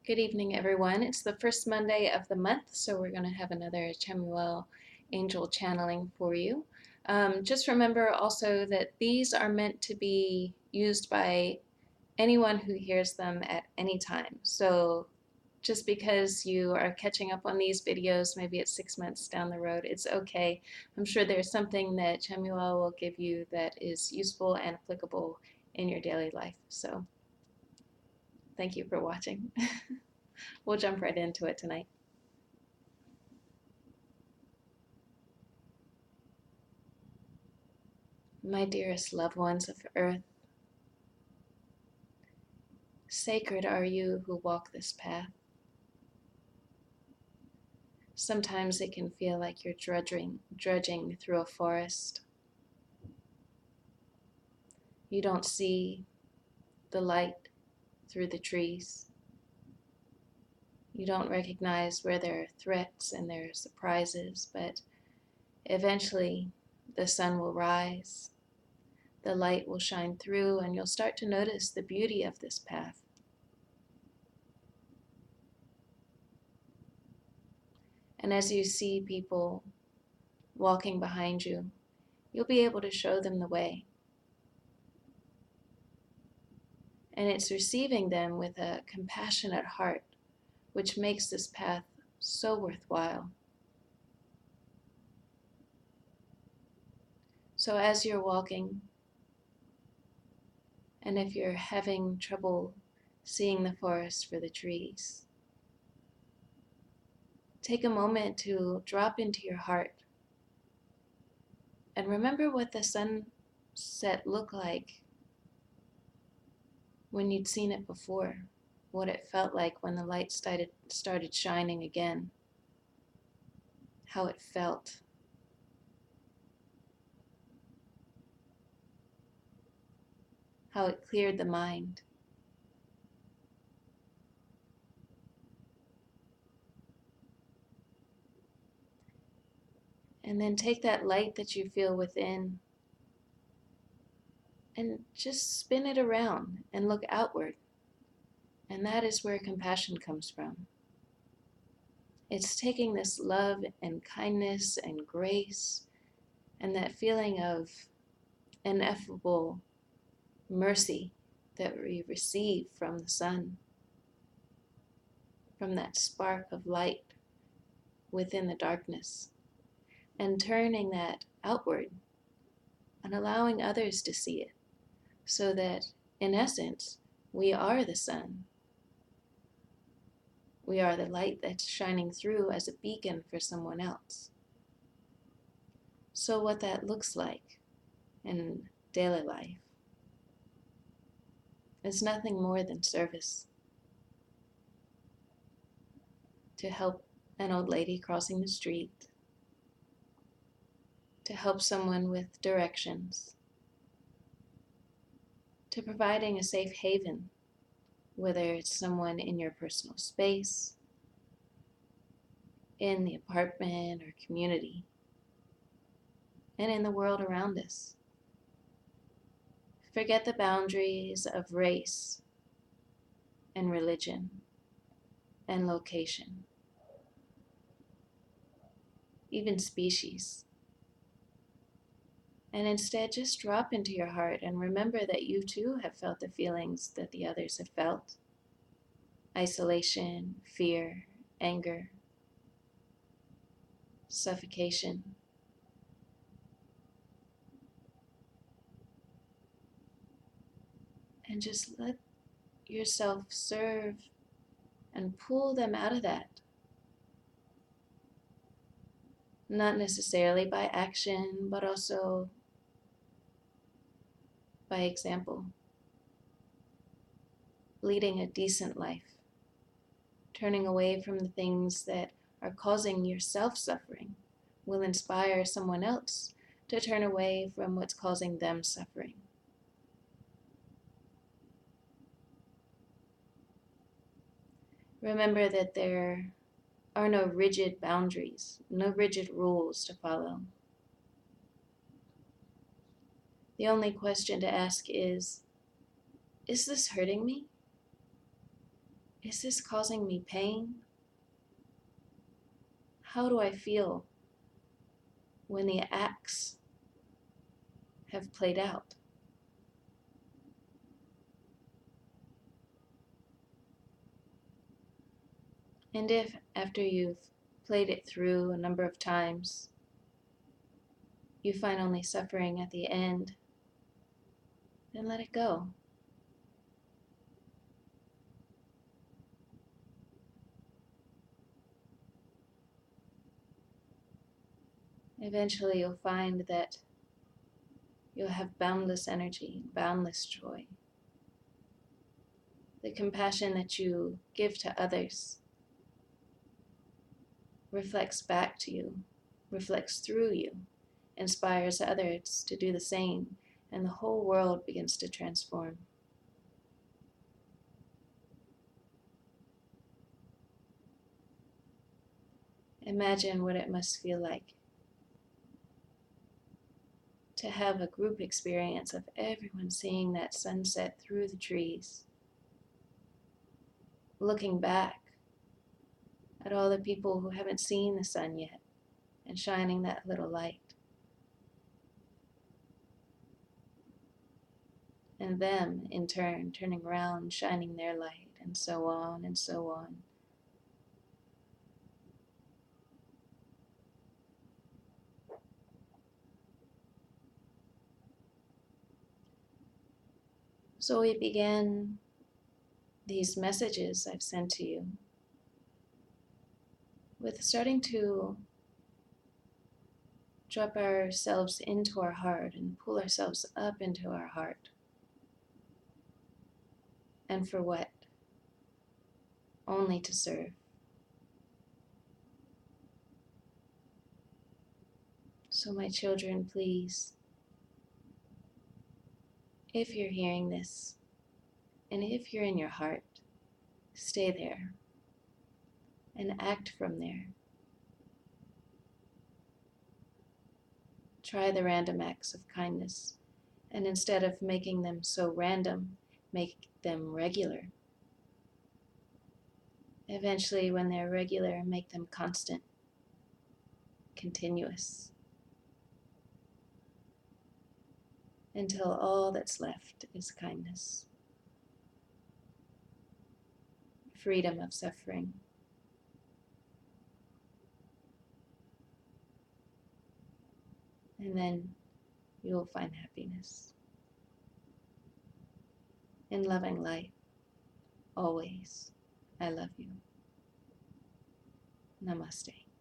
Good evening, everyone. It's the first Monday of the month, so we're going to have another Chamuel angel channeling for you. Just remember also that these are meant to be used by anyone who hears them at any time. So just because you are catching up on these videos, maybe it's 6 months down the road, it's okay. I'm sure there's something that Chamuel will give you that is useful and applicable in your daily life. So thank you for watching. We'll jump right into it tonight. My dearest loved ones of earth, sacred are you who walk this path. Sometimes it can feel like you're drudging through a forest. You don't see the light through the trees. You don't recognize where there are threats and there are surprises, but eventually the sun will rise, the light will shine through, and you'll start to notice the beauty of this path. And as you see people walking behind you, you'll be able to show them the way. And it's receiving them with a compassionate heart, which makes this path so worthwhile. So as you're walking, and if you're having trouble seeing the forest for the trees, take a moment to drop into your heart and remember what the sunset looked like when you'd seen it before, what it felt like when the light started shining again, how it felt. How it cleared the mind. And then take that light that you feel within and just spin it around and look outward. And that is where compassion comes from. It's taking this love and kindness and grace and that feeling of ineffable mercy that we receive from the sun, from that spark of light within the darkness, and turning that outward and allowing others to see it, so that, in essence, we are the sun. We are the light that's shining through as a beacon for someone else. So what that looks like in daily life is nothing more than service. To help an old lady crossing the street, to help someone with directions, to providing a safe haven, whether it's someone in your personal space, in the apartment or community, and in the world around us. Forget the boundaries of race and religion and location, even species. And instead just drop into your heart and remember that you too have felt the feelings that the others have felt. Isolation, fear, anger, suffocation. And just let yourself serve and pull them out of that. Not necessarily by action, but also by example. Leading a decent life. Turning away from the things that are causing yourself suffering will inspire someone else to turn away from what's causing them suffering. Remember that there are no rigid boundaries, no rigid rules to follow. The only question to ask is this hurting me? Is this causing me pain? How do I feel when the acts have played out? And if, after you've played it through a number of times, you find only suffering at the end, then let it go. Eventually, you'll find that you'll have boundless energy, boundless joy. The compassion that you give to others reflects back to you, reflects through you, inspires others to do the same, and the whole world begins to transform. Imagine what it must feel like to have a group experience of everyone seeing that sunset through the trees, looking back at all the people who haven't seen the sun yet and shining that little light. And them, in turn, turning around, shining their light, and so on and so on. So we began these messages I've sent to you with starting to drop ourselves into our heart and pull ourselves up into our heart. And for what? Only to serve. So my children, please, if you're hearing this, and if you're in your heart, stay there and act from there. Try the random acts of kindness, and instead of making them so random, make them regular. Eventually, when they're regular, make them constant, continuous, until all that's left is kindness, freedom of suffering. And then you will find happiness in loving light, always. I love you. Namaste.